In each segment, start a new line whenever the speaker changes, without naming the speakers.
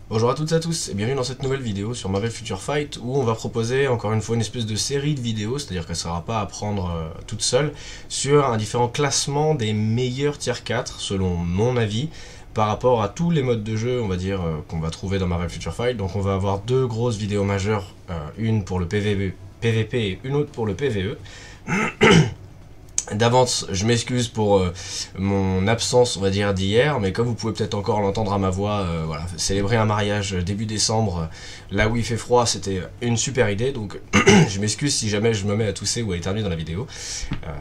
Bonjour à toutes et à tous et bienvenue dans cette nouvelle vidéo sur Marvel Future Fight où on va proposer encore une fois une espèce de série de vidéos, c'est-à-dire qu'elle ne sera pas à prendre toute seule, sur un différent classement des meilleurs tier 4 selon mon avis par rapport à tous les modes de jeu on va dire qu'on va trouver dans Marvel Future Fight. Donc on va avoir deux grosses vidéos majeures, une pour le PVP et une autre pour le PVE. D'avance, je m'excuse pour mon absence, on va dire, d'hier, mais comme vous pouvez peut-être encore l'entendre à ma voix, voilà, célébrer un mariage début décembre, là où il fait froid, c'était une super idée, donc je m'excuse si jamais je me mets à tousser ou à éternuer dans la vidéo.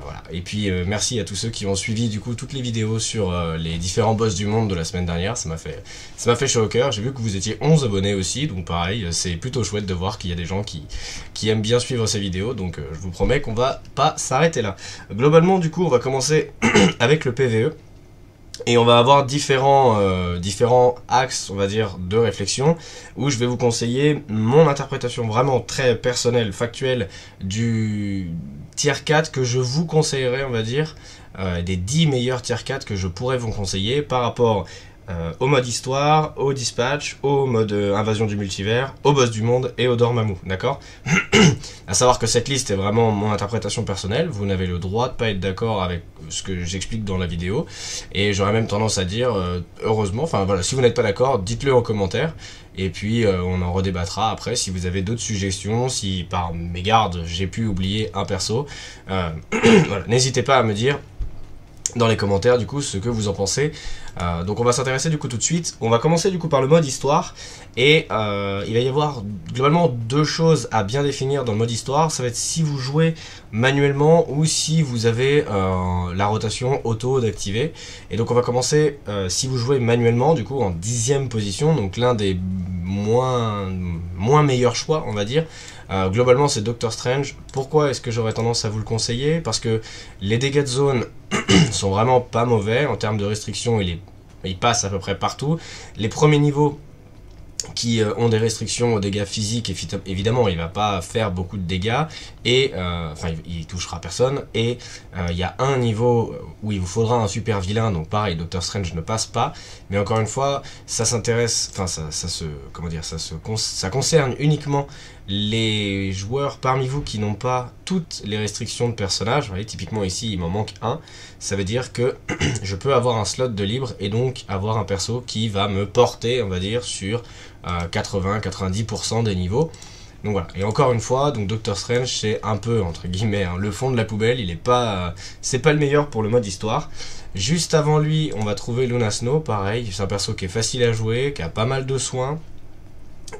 Voilà. Et puis merci à tous ceux qui ont suivi du coup toutes les vidéos sur les différents boss du monde de la semaine dernière, ça m'a fait chaud au cœur. J'ai vu que vous étiez 11 abonnés aussi, donc pareil, c'est plutôt chouette de voir qu'il y a des gens qui aiment bien suivre ces vidéos, donc je vous promets qu'on va pas s'arrêter là. Globalement, du coup, on va commencer avec le PVE et on va avoir différents axes, on va dire, de réflexion où je vais vous conseiller mon interprétation vraiment très personnelle, factuelle du tier 4 que je vous conseillerais, on va dire, des 10 meilleurs tier 4 que je pourrais vous conseiller par rapport au mode histoire, au dispatch, au mode invasion du multivers, au boss du monde et au Dormammu, d'accord? À savoir que cette liste est vraiment mon interprétation personnelle, vous n'avez le droit de pas être d'accord avec ce que j'explique dans la vidéo, et j'aurais même tendance à dire, heureusement, enfin voilà, si vous n'êtes pas d'accord, dites-le en commentaire, et puis on en redébattra après si vous avez d'autres suggestions, si par mégarde j'ai pu oublier un perso, voilà, n'hésitez pas à me dire dans les commentaires du coup ce que vous en pensez. Donc on va s'intéresser du coup tout de suite. On va commencer du coup par le mode histoire et il va y avoir globalement deux choses à bien définir dans le mode histoire. Ça va être si vous jouez manuellement ou si vous avez la rotation auto d'activer. Et donc on va commencer si vous jouez manuellement du coup en 10e position, donc l'un des moins meilleurs choix on va dire. Globalement c'est Doctor Strange. Pourquoi est-ce que j'aurais tendance à vous le conseiller? Parce que les dégâts de zone sont vraiment pas mauvais en termes de restrictions, il passe à peu près partout. Les premiers niveaux qui ont des restrictions aux dégâts physiques, évidemment il va pas faire beaucoup de dégâts et enfin il touchera personne, et il y a un niveau où il vous faudra un super vilain, donc pareil Doctor Strange ne passe pas, mais encore une fois ça s'intéresse, enfin ça concerne uniquement les joueurs parmi vous qui n'ont pas toutes les restrictions de personnages. Vous voyez, typiquement ici il m'en manque un, ça veut dire que je peux avoir un slot de libre et donc avoir un perso qui va me porter on va dire sur 80-90% des niveaux. Donc voilà, et encore une fois, donc Doctor Strange c'est un peu entre guillemets hein, le fond de la poubelle, il est pas, c'est pas le meilleur pour le mode histoire. Juste avant lui on va trouver Luna Snow, pareil, c'est un perso qui est facile à jouer, qui a pas mal de soins,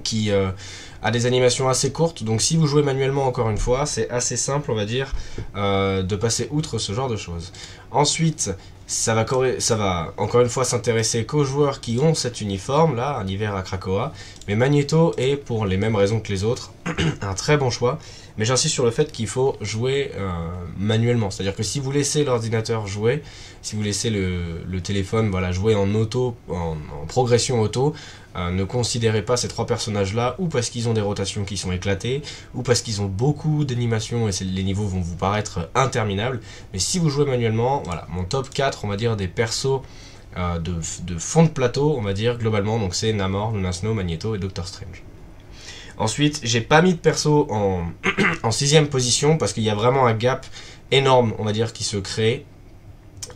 qui a des animations assez courtes, donc si vous jouez manuellement encore une fois, c'est assez simple on va dire de passer outre ce genre de choses. Ensuite, ça va encore une fois s'intéresser qu'aux joueurs qui ont cet uniforme là, un hiver à Krakoa, mais Magneto est pour les mêmes raisons que les autres un très bon choix, mais j'insiste sur le fait qu'il faut jouer manuellement, c'est à dire que si vous laissez l'ordinateur jouer, si vous laissez le téléphone voilà, jouer en auto, en progression auto, ne considérez pas ces trois personnages là ou parce qu'ils ont des rotations qui sont éclatées ou parce qu'ils ont beaucoup d'animations et les niveaux vont vous paraître interminables. Mais si vous jouez manuellement, voilà, mon top 4 on va dire des persos de fond de plateau on va dire globalement, donc c'est Namor, Luna Snow, Magneto et Doctor Strange. Ensuite j'ai pas mis de perso en 6ème position parce qu'il y a vraiment un gap énorme on va dire qui se crée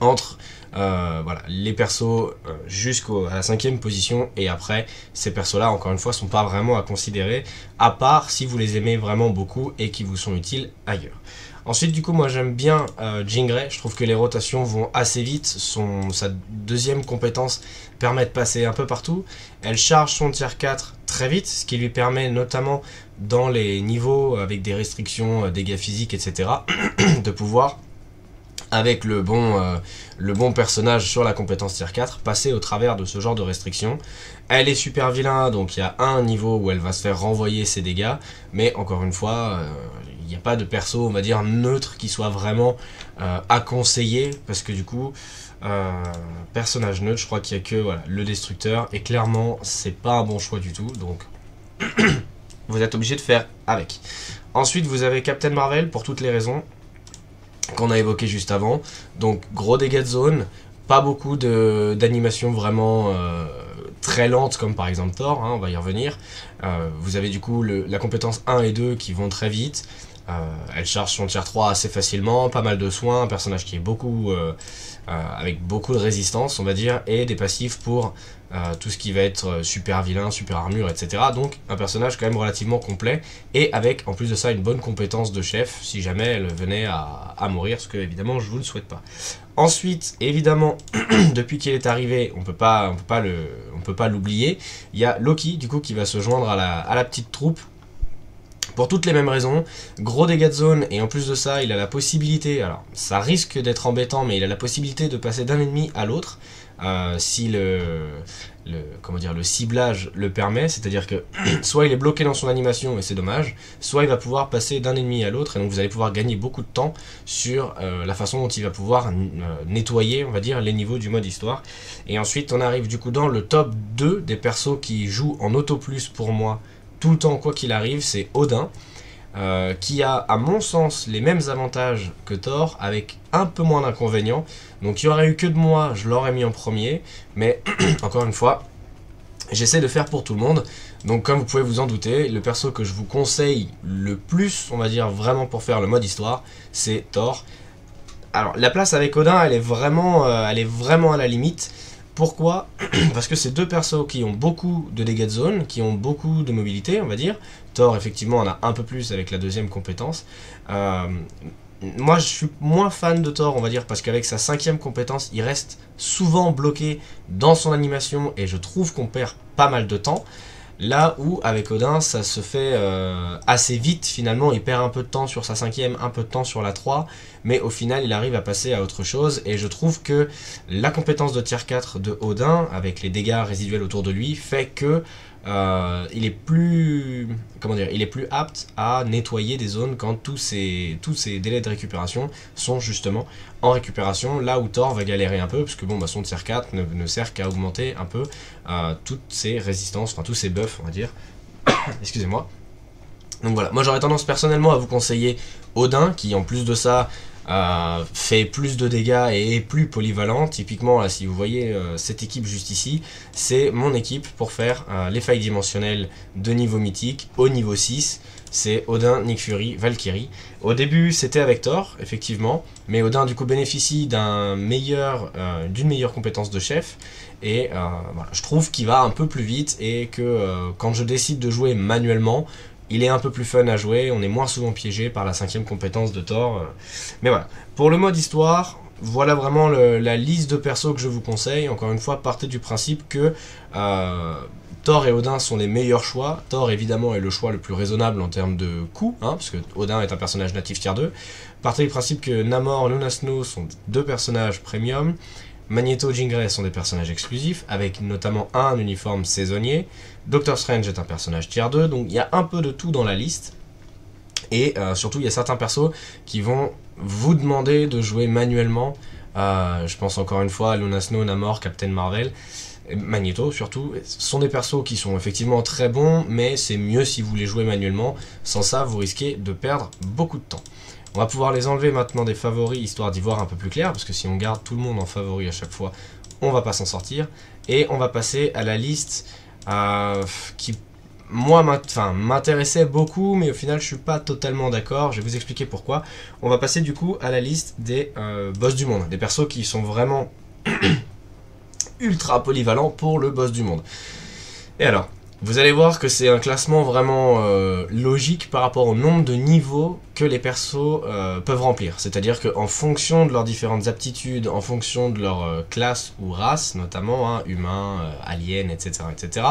entre voilà, les persos jusqu'à la 5ème position, et après ces persos là encore une fois sont pas vraiment à considérer à part si vous les aimez vraiment beaucoup et qui vous sont utiles ailleurs. Ensuite du coup moi j'aime bien Jean Grey, je trouve que les rotations vont assez vite, sa deuxième compétence permet de passer un peu partout, elle charge son tier 4 très vite, ce qui lui permet notamment dans les niveaux avec des restrictions, dégâts physiques etc. de pouvoir avec le bon personnage sur la compétence tier 4, passer au travers de ce genre de restrictions. Elle est super vilain, donc il y a un niveau où elle va se faire renvoyer ses dégâts, mais encore une fois, il n'y a pas de perso, on va dire, neutre qui soit vraiment à conseiller, parce que du coup, personnage neutre, je crois qu'il n'y a que voilà, le destructeur, et clairement, c'est pas un bon choix du tout, donc vous êtes obligé de faire avec. Ensuite, vous avez Captain Marvel, pour toutes les raisons qu'on a évoqué juste avant, donc gros dégâts de zone, pas beaucoup d'animation vraiment très lentes comme par exemple Thor, hein, on va y revenir. Vous avez du coup la compétence 1 et 2 qui vont très vite. Elle charge son tier 3 assez facilement, pas mal de soins, un personnage qui est avec beaucoup de résistance on va dire, et des passifs pour tout ce qui va être super vilain, super armure, etc. Donc un personnage quand même relativement complet, et avec en plus de ça une bonne compétence de chef si jamais elle venait à mourir, ce que évidemment je vous le souhaite pas. Ensuite, évidemment, depuis qu'il est arrivé, on peut pas l'oublier, il y a Loki du coup qui va se joindre à la petite troupe. Pour toutes les mêmes raisons, gros dégâts de zone, et en plus de ça, il a la possibilité, alors ça risque d'être embêtant, mais il a la possibilité de passer d'un ennemi à l'autre, si le ciblage le permet, c'est-à-dire que soit il est bloqué dans son animation et c'est dommage, soit il va pouvoir passer d'un ennemi à l'autre, et donc vous allez pouvoir gagner beaucoup de temps sur la façon dont il va pouvoir nettoyer, on va dire, les niveaux du mode histoire. Et ensuite on arrive du coup dans le top 2 des persos qui jouent en auto plus pour moi, tout le temps quoi qu'il arrive, c'est Odin, qui a à mon sens les mêmes avantages que Thor, avec un peu moins d'inconvénients. Donc il n'y aurait eu que de moi, je l'aurais mis en premier, mais encore une fois, j'essaie de faire pour tout le monde. Donc comme vous pouvez vous en douter, le perso que je vous conseille le plus, on va dire vraiment pour faire le mode histoire, c'est Thor. Alors la place avec Odin, elle est vraiment à la limite. Pourquoi? Parce que c'est deux persos qui ont beaucoup de dégâts de zone, qui ont beaucoup de mobilité, on va dire. Thor, effectivement, en a un peu plus avec la deuxième compétence. Moi, je suis moins fan de Thor, on va dire, parce qu'avec sa 5e compétence, il reste souvent bloqué dans son animation, et je trouve qu'on perd pas mal de temps. Là où, avec Odin, ça se fait assez vite, finalement. Il perd un peu de temps sur sa 5e, un peu de temps sur la 3, mais au final, il arrive à passer à autre chose. Et je trouve que la compétence de tier 4 de Odin, avec les dégâts résiduels autour de lui, fait que il est plus apte à nettoyer des zones quand tous ces délais de récupération sont justement en récupération, là où Thor va galérer un peu, parce que bon, bah, son tier 4 ne sert qu'à augmenter un peu toutes ses résistances, enfin tous ses buffs, on va dire. Excusez-moi. Donc voilà, moi j'aurais tendance personnellement à vous conseiller Odin, qui en plus de ça fait plus de dégâts et est plus polyvalent. Typiquement là, si vous voyez cette équipe juste ici, c'est mon équipe pour faire les failles dimensionnelles de niveau mythique au niveau 6. C'est Odin, Nick Fury, Valkyrie. Au début c'était avec Thor, effectivement, mais Odin du coup bénéficie d'une meilleure compétence de chef, et voilà, je trouve qu'il va un peu plus vite, et que quand je décide de jouer manuellement, il est un peu plus fun à jouer, on est moins souvent piégé par la 5e compétence de Thor. Mais voilà, pour le mode histoire, voilà vraiment la liste de persos que je vous conseille. Encore une fois, partez du principe que Thor et Odin sont les meilleurs choix. Thor évidemment est le choix le plus raisonnable en termes de coût, hein, parce que Odin est un personnage natif tier 2. Partez du principe que Namor, Luna Snow sont deux personnages premium. Magneto, Jean Grey sont des personnages exclusifs, avec notamment un uniforme saisonnier. Doctor Strange est un personnage tier 2, donc il y a un peu de tout dans la liste. Et surtout, il y a certains persos qui vont vous demander de jouer manuellement. Je pense encore une fois à Luna Snow, Namor, Captain Marvel, Magneto surtout. Ce sont des persos qui sont effectivement très bons, mais c'est mieux si vous les jouez manuellement. Sans ça, vous risquez de perdre beaucoup de temps. On va pouvoir les enlever maintenant des favoris, histoire d'y voir un peu plus clair, parce que si on garde tout le monde en favori à chaque fois, on va pas s'en sortir. Et on va passer à la liste qui, moi, m'intéressait beaucoup, mais au final, je suis pas totalement d'accord. Je vais vous expliquer pourquoi. On va passer du coup à la liste des boss du monde, des persos qui sont vraiment ultra polyvalents pour le boss du monde. Et alors, vous allez voir que c'est un classement vraiment logique par rapport au nombre de niveaux que les persos peuvent remplir. C'est-à-dire qu'en fonction de leurs différentes aptitudes, en fonction de leur classe ou race, notamment, hein, humain, alien, etc., etc.,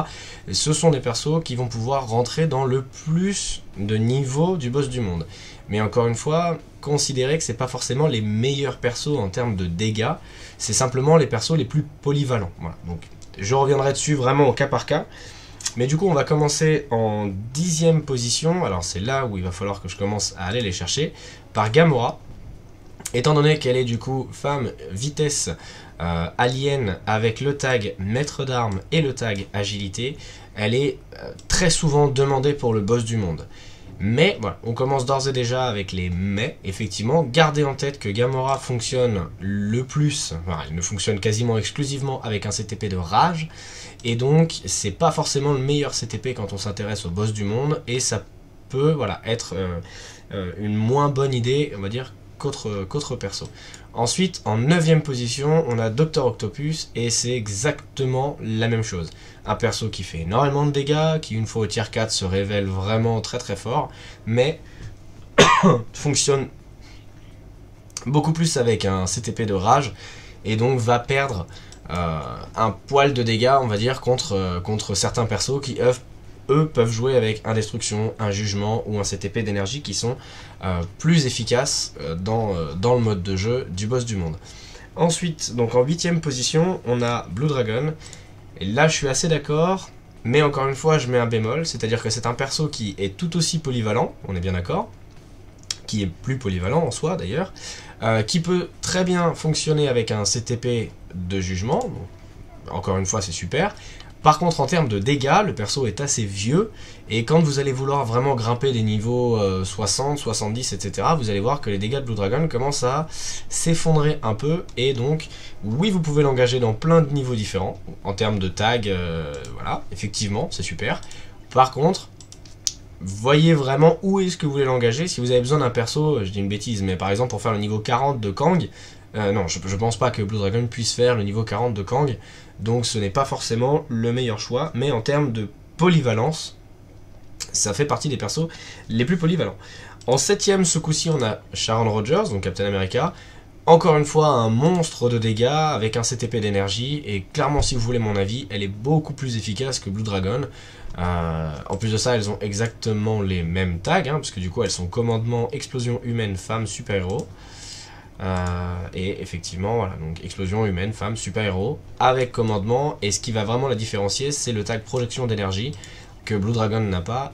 ce sont des persos qui vont pouvoir rentrer dans le plus de niveaux du boss du monde. Mais encore une fois, considérez que c'est pas forcément les meilleurs persos en termes de dégâts, c'est simplement les persos les plus polyvalents. Voilà. Donc, je reviendrai dessus vraiment au cas par cas. Mais du coup, on va commencer en 10e position. Alors, c'est là où il va falloir que je commence à aller les chercher. Par Gamora. Étant donné qu'elle est du coup femme vitesse alien avec le tag maître d'armes et le tag agilité, elle est très souvent demandée pour le boss du monde. Mais voilà, on commence d'ores et déjà avec les mais, effectivement. Gardez en tête que Gamora fonctionne le plus, enfin, il ne fonctionne quasiment exclusivement avec un CTP de rage, et donc c'est pas forcément le meilleur CTP quand on s'intéresse au boss du monde, et ça peut voilà, être une moins bonne idée, on va dire, qu'autre perso. Ensuite, en 9ème position, on a Dr Octopus, et c'est exactement la même chose. Un perso qui fait énormément de dégâts, qui une fois au tier 4 se révèle vraiment très très fort, mais fonctionne beaucoup plus avec un CTP de rage, et donc va perdre un poil de dégâts, on va dire, contre certains persos qui, eux, peuvent jouer avec un destruction, un jugement ou un CTP d'énergie qui sont plus efficaces dans le mode de jeu du boss du monde. Ensuite, donc en 8ème position, on a Blue Dragon. Et là, je suis assez d'accord, mais encore une fois, je mets un bémol, c'est-à-dire que c'est un perso qui est tout aussi polyvalent, on est bien d'accord, qui est plus polyvalent en soi d'ailleurs, qui peut très bien fonctionner avec un CTP de jugement, donc, encore une fois c'est super. Par contre, en termes de dégâts, le perso est assez vieux, et quand vous allez vouloir vraiment grimper des niveaux 60, 70, etc., vous allez voir que les dégâts de Blue Dragon commencent à s'effondrer un peu, et donc, oui, vous pouvez l'engager dans plein de niveaux différents, en termes de tag, voilà, effectivement, c'est super. Par contre, voyez vraiment où est-ce que vous voulez l'engager. Si vous avez besoin d'un perso, je dis une bêtise, mais par exemple pour faire le niveau 40 de Kang, non, je pense pas que Blue Dragon puisse faire le niveau 40 de Kang, donc ce n'est pas forcément le meilleur choix, mais en termes de polyvalence, ça fait partie des persos les plus polyvalents. En 7ème, ce coup-ci, on a Sharon Rogers, donc Captain America. Encore une fois, un monstre de dégâts avec un CTP d'énergie, et clairement, si vous voulez mon avis, elle est beaucoup plus efficace que Blue Dragon. En plus de ça, elles ont exactement les mêmes tags, hein, parce que du coup, elles sont commandement, explosion humaine, femme, super-héros. Et effectivement, voilà, donc explosion humaine, femme, super-héros, avec commandement, et ce qui va vraiment la différencier, c'est le tag projection d'énergie, que Blue Dragon n'a pas.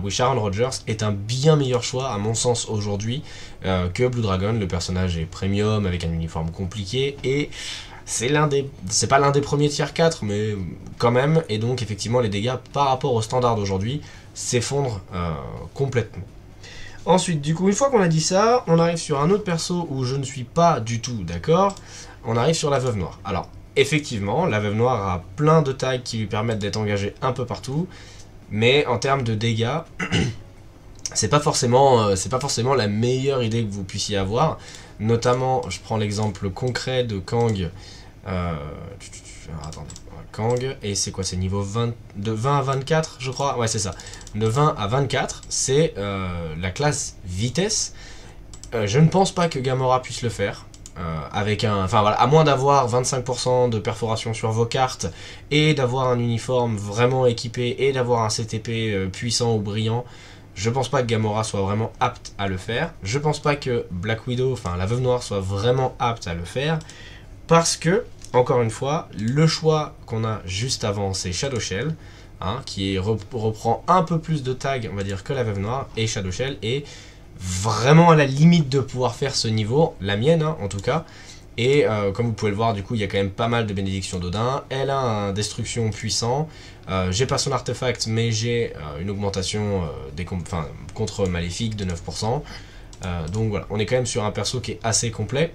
Oui, Sharon Rogers est un bien meilleur choix, à mon sens, aujourd'hui, que Blue Dragon. Le personnage est premium, avec un uniforme compliqué, et c'est pas l'un des premiers tier 4, mais quand même, et donc effectivement, les dégâts, par rapport au standard d'aujourd'hui, s'effondrent complètement. Ensuite, du coup, une fois qu'on a dit ça, on arrive sur un autre perso où je ne suis pas du tout d'accord. On arrive sur la Veuve Noire. Alors, effectivement, la Veuve Noire a plein de tags qui lui permettent d'être engagée un peu partout, mais en termes de dégâts, c'est pas forcément la meilleure idée que vous puissiez avoir. Notamment, je prends l'exemple concret de Kang. Attendez, Kang, et c'est quoi, c'est niveau 20, de 20 à 24 je crois, ouais c'est ça, de 20 à 24, c'est la classe vitesse. Je ne pense pas que Gamora puisse le faire, avec enfin voilà, à moins d'avoir 25% de perforation sur vos cartes, et d'avoir un uniforme vraiment équipé, et d'avoir un CTP puissant ou brillant. Je pense pas que Gamora soit vraiment apte à le faire, je pense pas que Black Widow, enfin la Veuve Noire, soit vraiment apte à le faire, parce que encore une fois, le choix qu'on a juste avant, c'est Shadow Shell, hein, qui reprend un peu plus de tags, on va dire, que la Veuve Noire, et Shadow Shell est vraiment à la limite de pouvoir faire ce niveau, la mienne, hein, en tout cas. Et comme vous pouvez le voir, du coup, il y a quand même pas mal de bénédictions d'Odin. Elle a un destruction puissant. J'ai pas son artefact, mais j'ai une augmentation contre maléfique de 9%. Donc voilà, on est quand même sur un perso qui est assez complet.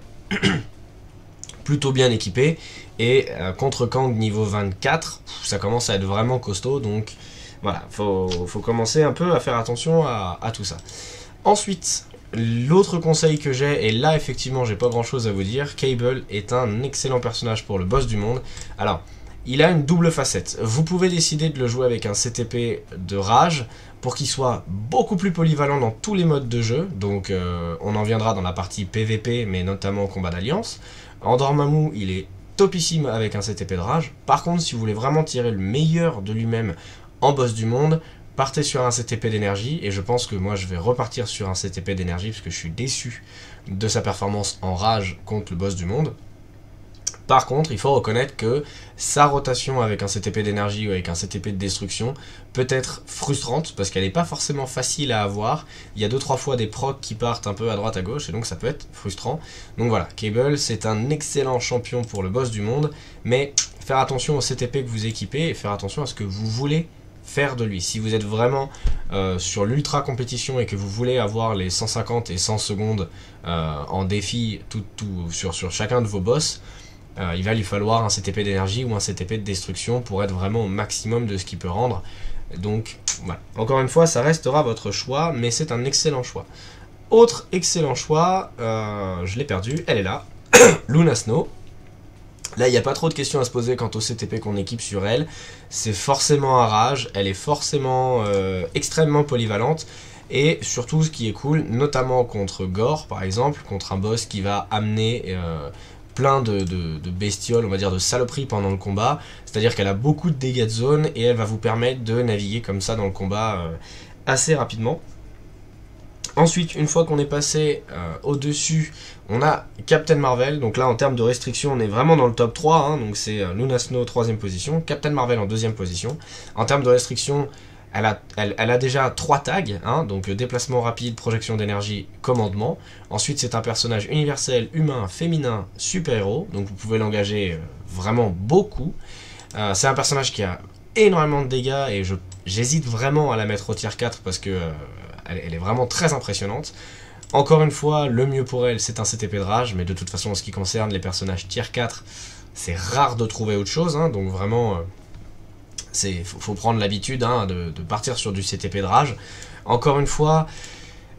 Plutôt bien équipé, et contre Kang niveau 24, ça commence à être vraiment costaud, donc voilà, faut commencer un peu à faire attention à tout ça. Ensuite, l'autre conseil que j'ai, et là effectivement j'ai pas grand chose à vous dire, Cable est un excellent personnage pour le boss du monde. Alors, il a une double facette. Vous pouvez décider de le jouer avec un CTP de rage, pour qu'il soit beaucoup plus polyvalent dans tous les modes de jeu, donc on en viendra dans la partie PVP, mais notamment combat d'alliance. En Dormammu, il est topissime avec un CTP de rage. Par contre, si vous voulez vraiment tirer le meilleur de lui-même en boss du monde, partez sur un CTP d'énergie, et je pense que moi je vais repartir sur un CTP d'énergie, parce que je suis déçu de sa performance en rage contre le boss du monde. Par contre, il faut reconnaître que sa rotation avec un CTP d'énergie ou avec un CTP de destruction peut être frustrante, parce qu'elle n'est pas forcément facile à avoir. Il y a 2-3 fois des procs qui partent un peu à droite à gauche, et donc ça peut être frustrant. Donc voilà, Cable, c'est un excellent champion pour le boss du monde, mais faire attention au CTP que vous équipez, et faire attention à ce que vous voulez faire de lui. Si vous êtes vraiment sur l'ultra compétition et que vous voulez avoir les 150 et 100 secondes en défi sur chacun de vos boss, il va lui falloir un CTP d'énergie ou un CTP de destruction pour être vraiment au maximum de ce qu'il peut rendre. Donc voilà, encore une fois ça restera votre choix, mais c'est un excellent choix. Autre excellent choix, je l'ai perdu, elle est là, Luna Snow. Là, il n'y a pas trop de questions à se poser quant au CTP qu'on équipe sur elle. C'est forcément un rage, elle est forcément extrêmement polyvalente. Et surtout, ce qui est cool, notamment contre Gore, par exemple, contre un boss qui va amener plein de bestioles, on va dire de saloperies pendant le combat. C'est-à-dire qu'elle a beaucoup de dégâts de zone et elle va vous permettre de naviguer comme ça dans le combat assez rapidement. Ensuite, une fois qu'on est passé au-dessus, on a Captain Marvel. Donc là, en termes de restrictions, on est vraiment dans le top 3. Hein, donc c'est Luna Snow, 3ème position. Captain Marvel en 2ème position. En termes de restrictions, elle a déjà 3 tags. Hein, donc déplacement rapide, projection d'énergie, commandement. Ensuite, c'est un personnage universel, humain, féminin, super-héros. Donc vous pouvez l'engager vraiment beaucoup. C'est un personnage qui a énormément de dégâts et j'hésite vraiment à la mettre au tier 4 parce que... elle est vraiment très impressionnante. Encore une fois, le mieux pour elle, c'est un CTP de rage, mais de toute façon, en ce qui concerne les personnages tier 4, c'est rare de trouver autre chose, hein, donc vraiment, faut prendre l'habitude hein, de partir sur du CTP de rage. Encore une fois,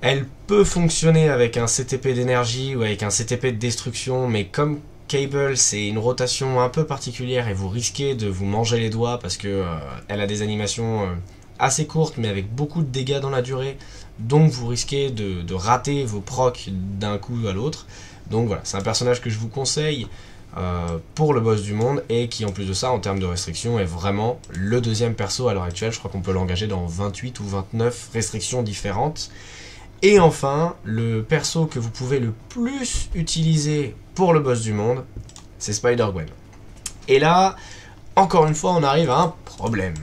elle peut fonctionner avec un CTP d'énergie ou avec un CTP de destruction, mais comme Cable, c'est une rotation un peu particulière et vous risquez de vous manger les doigts parce que elle a des animations... assez courte mais avec beaucoup de dégâts dans la durée, donc vous risquez de rater vos procs d'un coup à l'autre. Donc voilà, c'est un personnage que je vous conseille pour le boss du monde et qui en plus de ça en termes de restrictions est vraiment le 2e perso à l'heure actuelle. Je crois qu'on peut l'engager dans 28 ou 29 restrictions différentes. Et enfin, le perso que vous pouvez le plus utiliser pour le boss du monde, c'est Spider-Gwen. Et là, encore une fois, on arrive à un problème.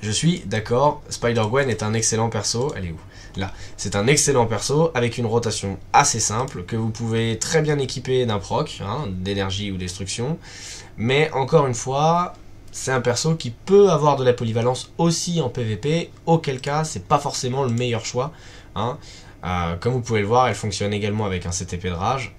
Je suis d'accord, Spider-Gwen est un excellent perso, elle est où? Là, c'est un excellent perso avec une rotation assez simple que vous pouvez très bien équiper d'un proc, hein, d'énergie ou destruction. Mais encore une fois, c'est un perso qui peut avoir de la polyvalence aussi en PvP, auquel cas c'est pas forcément le meilleur choix. Hein. Comme vous pouvez le voir, elle fonctionne également avec un CTP de rage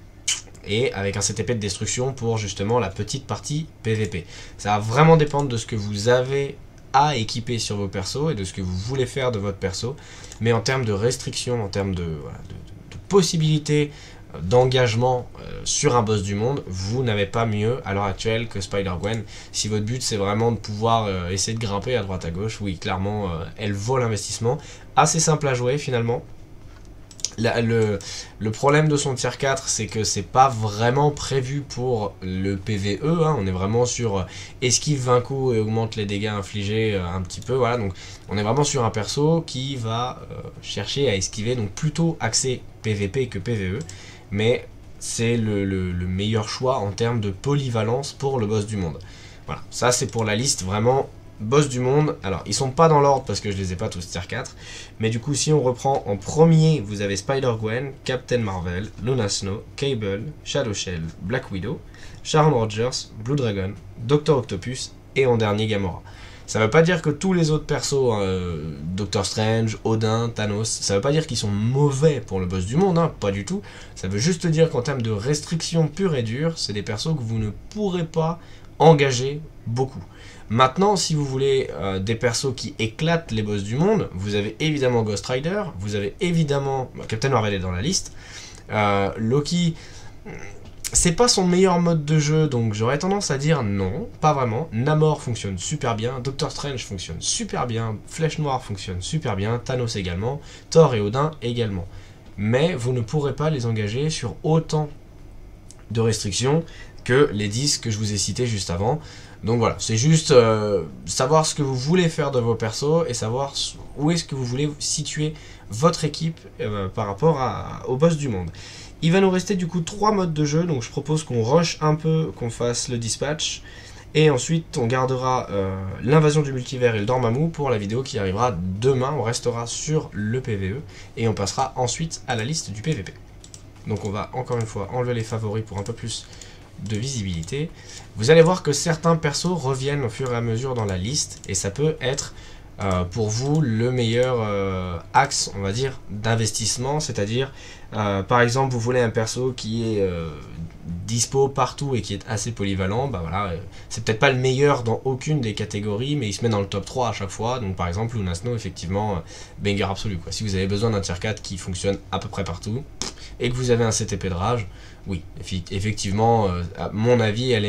et avec un CTP de destruction pour justement la petite partie PvP. Ça va vraiment dépendre de ce que vous avez à équiper sur vos persos et de ce que vous voulez faire de votre perso, mais en termes de restrictions, en termes de possibilités d'engagement sur un boss du monde, vous n'avez pas mieux à l'heure actuelle que Spider-Gwen. Si votre but c'est vraiment de pouvoir essayer de grimper à droite à gauche, oui clairement elle vaut l'investissement. Assez simple à jouer finalement. Le problème de son tier 4, c'est que c'est pas vraiment prévu pour le PvE, hein. On est vraiment sur esquive 20 coups et augmente les dégâts infligés un petit peu, voilà, donc on est vraiment sur un perso qui va chercher à esquiver, donc plutôt axé PvP que PvE, mais c'est le meilleur choix en termes de polyvalence pour le boss du monde. Voilà, ça c'est pour la liste vraiment boss du monde. Alors ils sont pas dans l'ordre parce que je les ai pas tous tier 4, mais du coup si on reprend en premier, vous avez Spider-Gwen, Captain Marvel, Luna Snow, Cable, Shadow Shell, Black Widow, Sharon Rogers, Blue Dragon, Dr Octopus et en dernier Gamora. Ça veut pas dire que tous les autres persos, Doctor Strange, Odin, Thanos, ça veut pas dire qu'ils sont mauvais pour le boss du monde, hein, pas du tout. Ça veut juste dire qu'en termes de restrictions pures et dures, c'est des persos que vous ne pourrez pas engager beaucoup. Maintenant, si vous voulez des persos qui éclatent les boss du monde, vous avez évidemment Ghost Rider, vous avez évidemment... Captain Marvel est dans la liste. Loki, c'est pas son meilleur mode de jeu, donc j'aurais tendance à dire non, pas vraiment. Namor fonctionne super bien, Doctor Strange fonctionne super bien, Flèche Noire fonctionne super bien, Thanos également, Thor et Odin également. Mais vous ne pourrez pas les engager sur autant de restrictions que les 10 que je vous ai cités juste avant. Donc voilà, c'est juste savoir ce que vous voulez faire de vos persos et savoir où est-ce que vous voulez situer votre équipe par rapport au boss du monde. Il va nous rester du coup 3 modes de jeu, donc je propose qu'on rush un peu, qu'on fasse le dispatch, et ensuite on gardera l'invasion du multivers et le Dormammu pour la vidéo qui arrivera demain. On restera sur le PvE et on passera ensuite à la liste du PvP. Donc on va encore une fois enlever les favoris pour un peu plus de visibilité, vous allez voir que certains persos reviennent au fur et à mesure dans la liste, et ça peut être pour vous le meilleur axe, on va dire, d'investissement, c'est-à-dire par exemple vous voulez un perso qui est dispo partout et qui est assez polyvalent, bah voilà, c'est peut-être pas le meilleur dans aucune des catégories, mais il se met dans le top 3 à chaque fois, donc par exemple Luna Snow, effectivement, banger absolu quoi. Si vous avez besoin d'un tier 4 qui fonctionne à peu près partout, et que vous avez un CTP de rage, oui, effectivement, à mon avis, elle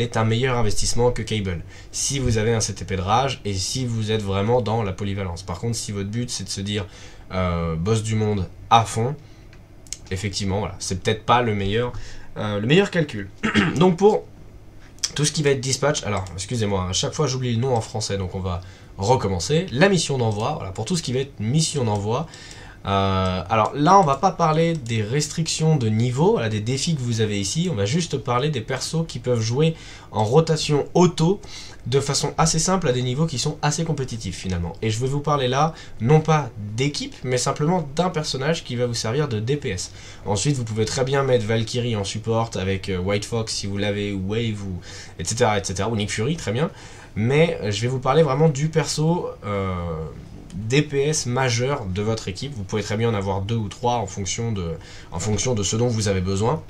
est un meilleur investissement que Cable, si vous avez un CTP de rage et si vous êtes vraiment dans la polyvalence. Par contre, si votre but c'est de se dire boss du monde à fond, effectivement, voilà, c'est peut-être pas le meilleur calcul. Donc pour tout ce qui va être dispatch, alors excusez-moi, à chaque fois j'oublie le nom en français, donc on va recommencer. La mission d'envoi, voilà, pour tout ce qui va être mission d'envoi. Alors là on va pas parler des restrictions de niveau, voilà, des défis que vous avez ici, on va juste parler des persos qui peuvent jouer en rotation auto de façon assez simple à des niveaux qui sont assez compétitifs finalement. Et je vais vous parler là, non pas d'équipe, mais simplement d'un personnage qui va vous servir de DPS. Ensuite vous pouvez très bien mettre Valkyrie en support avec White Fox si vous l'avez, ou Wave, ou etc., ou Nick Fury, très bien. Mais je vais vous parler vraiment du perso DPS majeur de votre équipe. Vous pouvez très bien en avoir 2 ou 3 en fonction de ce dont vous avez besoin.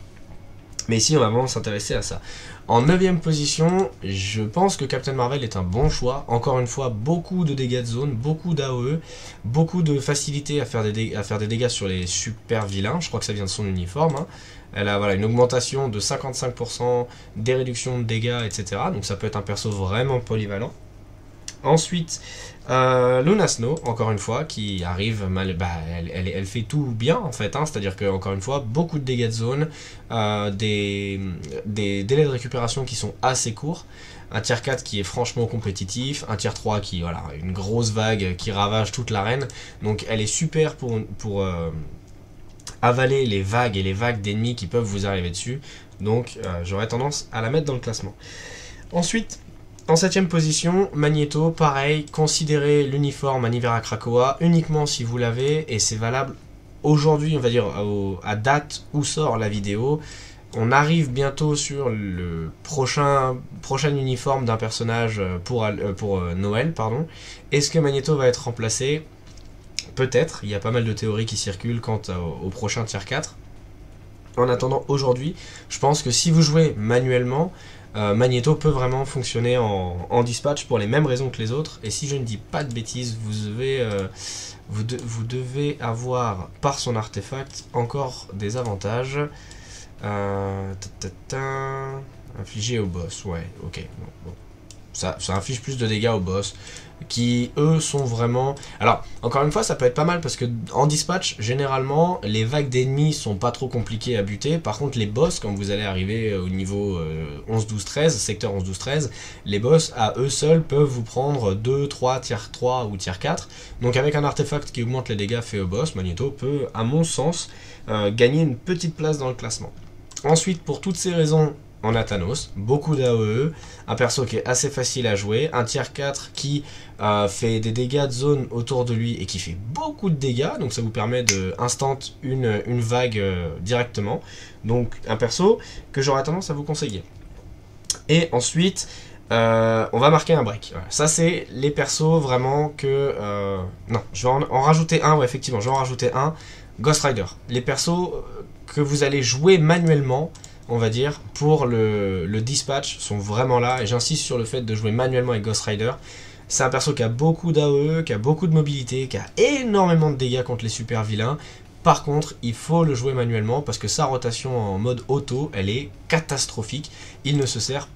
Mais ici on va vraiment s'intéresser à ça. En 9ème position, je pense que Captain Marvel est un bon choix. Encore une fois, beaucoup de dégâts de zone, beaucoup d'AOE, beaucoup de facilité à faire des dégâts sur les super vilains. Je crois que ça vient de son uniforme, hein. Elle a voilà, une augmentation de 55%, des réductions de dégâts, etc. Donc ça peut être un perso vraiment polyvalent. Ensuite, Luna Snow, encore une fois, qui arrive mal, elle fait tout bien en fait, hein, c'est-à-dire que encore une fois, beaucoup de dégâts de zone, des délais de récupération qui sont assez courts, un tier 4 qui est franchement compétitif, un tier 3 qui, voilà, une grosse vague qui ravage toute l'arène, donc elle est super pour avaler les vagues et les vagues d'ennemis qui peuvent vous arriver dessus, donc j'aurais tendance à la mettre dans le classement. Ensuite, en 7ème position, Magneto, pareil, considérez l'uniforme Anivera Krakoa uniquement si vous l'avez, et c'est valable aujourd'hui, on va dire, à date où sort la vidéo. On arrive bientôt sur le prochain uniforme d'un personnage pour Noël, pardon. Est-ce que Magneto va être remplacé? Peut-être, il y a pas mal de théories qui circulent quant au prochain tier 4. En attendant, aujourd'hui, je pense que si vous jouez manuellement, Magneto peut vraiment fonctionner en dispatch pour les mêmes raisons que les autres, et si je ne dis pas de bêtises, vous devez avoir par son artefact encore des avantages. Infligé au boss, ouais, ok. Bon. Ça inflige plus de dégâts aux boss, qui eux sont vraiment... Alors, encore une fois, ça peut être pas mal parce que en dispatch, généralement, les vagues d'ennemis sont pas trop compliquées à buter. Par contre, les boss, quand vous allez arriver au niveau 11, 12, 13, secteur 11, 12, 13, les boss, à eux seuls, peuvent vous prendre 2, 3, tier 3 ou tier 4. Donc avec un artefact qui augmente les dégâts faits au boss, Magneto peut, à mon sens, gagner une petite place dans le classement. Ensuite, pour toutes ces raisons, on a Thanos, beaucoup d'AOE, un perso qui est assez facile à jouer, un tier 4 qui fait des dégâts de zone autour de lui et qui fait beaucoup de dégâts, donc ça vous permet de instant une vague directement. Donc un perso que j'aurais tendance à vous conseiller. Et ensuite, on va marquer un break. Voilà. Ça c'est les persos vraiment que... non, je vais en rajouter un, ouais effectivement, je vais en rajouter un. Ghost Rider. Les persos que vous allez jouer manuellement, on va dire, pour le dispatch sont vraiment là, et j'insiste sur le fait de jouer manuellement avec Ghost Rider. C'est un perso qui a beaucoup d'AOE, qui a beaucoup de mobilité, qui a énormément de dégâts contre les super vilains. Par contre, il faut le jouer manuellement parce que sa rotation en mode auto, elle est catastrophique. Il ne se sert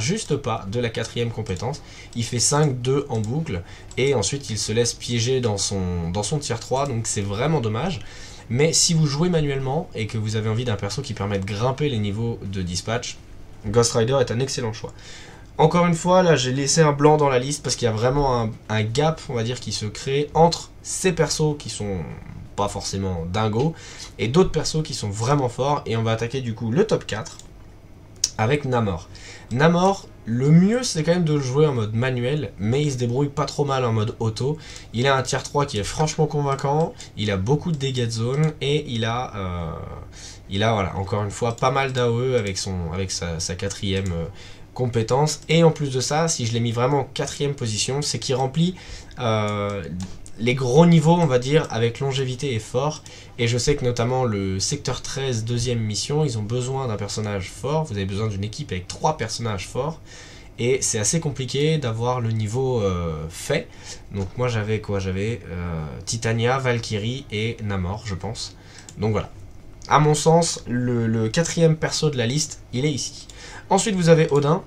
juste pas de la 4ème compétence. Il fait 5-2 en boucle et ensuite il se laisse piéger dans son tier 3, donc c'est vraiment dommage. Mais si vous jouez manuellement et que vous avez envie d'un perso qui permet de grimper les niveaux de dispatch, Ghost Rider est un excellent choix. Encore une fois, là j'ai laissé un blanc dans la liste parce qu'il y a vraiment un gap, on va dire, qui se crée entre ces persos qui sont pas forcément dingos et d'autres persos qui sont vraiment forts, et on va attaquer du coup le top 4 avec Namor. Namor, le mieux c'est quand même de le jouer en mode manuel, mais il se débrouille pas trop mal en mode auto. Il a un tier 3 qui est franchement convaincant, il a beaucoup de dégâts de zone et il a il a voilà, encore une fois pas mal d'AOE avec sa quatrième compétence. Et en plus de ça, si je l'ai mis vraiment en quatrième position, c'est qu'il remplit les gros niveaux, on va dire, avec longévité et fort. Et je sais que notamment le secteur 13, deuxième mission, ils ont besoin d'un personnage fort. Vous avez besoin d'une équipe avec 3 personnages forts. Et c'est assez compliqué d'avoir le niveau fait. Donc moi j'avais quoi? J'avais Titania, Valkyrie et Namor, je pense. Donc voilà. À mon sens, le quatrième perso de la liste, il est ici. Ensuite vous avez Odin.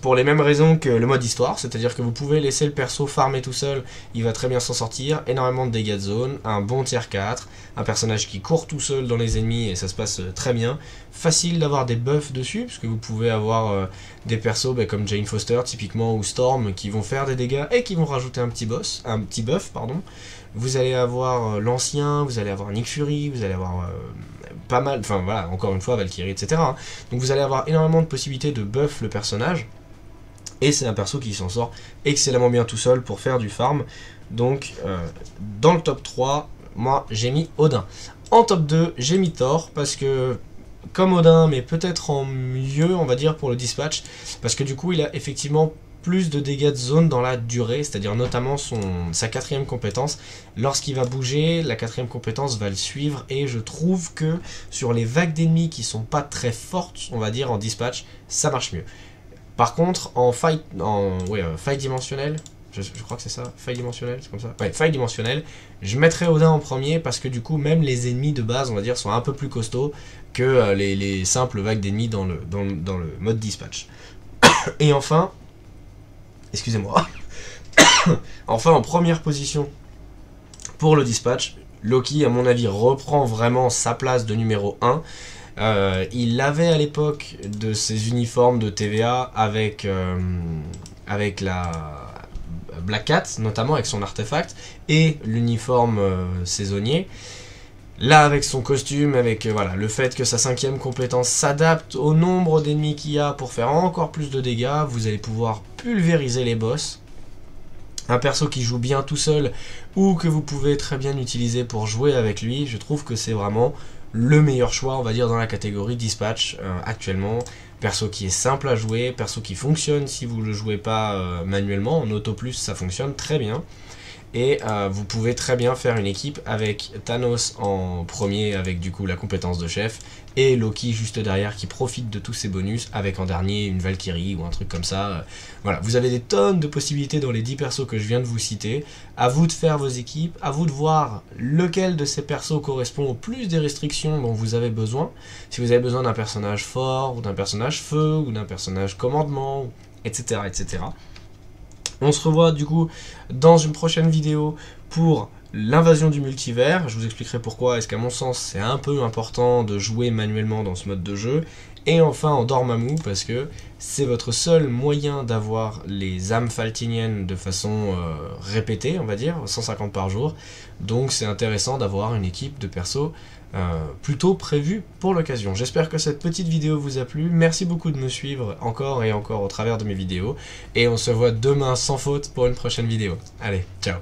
Pour les mêmes raisons que le mode histoire, c'est-à-dire que vous pouvez laisser le perso farmer tout seul, il va très bien s'en sortir, énormément de dégâts de zone, un bon tier 4, un personnage qui court tout seul dans les ennemis et ça se passe très bien, facile d'avoir des buffs dessus, parce que vous pouvez avoir des persos comme Jane Foster typiquement ou Storm qui vont faire des dégâts et qui vont rajouter un petit buff, pardon. Vous allez avoir l'ancien, vous allez avoir Nick Fury, vous allez avoir pas mal, enfin voilà, encore une fois Valkyrie, etc. Donc vous allez avoir énormément de possibilités de buff le personnage. Et c'est un perso qui s'en sort excellemment bien tout seul pour faire du farm. Donc dans le top 3, moi j'ai mis Odin. En top 2, j'ai mis Thor parce que comme Odin, mais peut-être en mieux on va dire pour le dispatch. Parce que du coup il a effectivement plus de dégâts de zone dans la durée, c'est-à-dire notamment sa quatrième compétence. Lorsqu'il va bouger, la quatrième compétence va le suivre et je trouve que sur les vagues d'ennemis qui sont pas très fortes, on va dire en dispatch, ça marche mieux. Par contre, en faille dimensionnelle, je crois que c'est ça, faille dimensionnelle, c'est comme ça. Ouais, faille dimensionnelle, je mettrais Odin en premier parce que du coup, même les ennemis de base, on va dire, sont un peu plus costauds que les simples vagues d'ennemis dans le mode dispatch. Et enfin, excusez-moi, enfin en première position pour le dispatch, Loki, à mon avis, reprend vraiment sa place de numéro 1. Il avait à l'époque de ses uniformes de TVA avec la Black Cat, notamment avec son artefact, et l'uniforme saisonnier. Là, avec son costume, avec voilà, le fait que sa cinquième compétence s'adapte au nombre d'ennemis qu'il y a pour faire encore plus de dégâts, vous allez pouvoir pulvériser les boss. Un perso qui joue bien tout seul, ou que vous pouvez très bien utiliser pour jouer avec lui, je trouve que c'est vraiment le meilleur choix, on va dire, dans la catégorie dispatch actuellement. Perso qui est simple à jouer, perso qui fonctionne si vous ne le jouez pas manuellement, en auto plus ça fonctionne très bien. Et vous pouvez très bien faire une équipe avec Thanos en premier avec du coup la compétence de chef et Loki juste derrière qui profite de tous ses bonus avec en dernier une Valkyrie ou un truc comme ça. Voilà, vous avez des tonnes de possibilités dans les 10 persos que je viens de vous citer. À vous de faire vos équipes, à vous de voir lequel de ces persos correspond au plus des restrictions dont vous avez besoin. Si vous avez besoin d'un personnage fort ou d'un personnage feu ou d'un personnage commandement, etc. etc. On se revoit du coup dans une prochaine vidéo pour l'invasion du multivers. Je vous expliquerai pourquoi est-ce qu'à mon sens c'est un peu important de jouer manuellement dans ce mode de jeu. Et enfin en Dormammu parce que c'est votre seul moyen d'avoir les âmes faltiniennes de façon répétée, on va dire, 150 par jour. Donc c'est intéressant d'avoir une équipe de persos plutôt prévue pour l'occasion. J'espère que cette petite vidéo vous a plu. Merci beaucoup de me suivre encore et encore au travers de mes vidéos. Et on se voit demain sans faute pour une prochaine vidéo. Allez, ciao!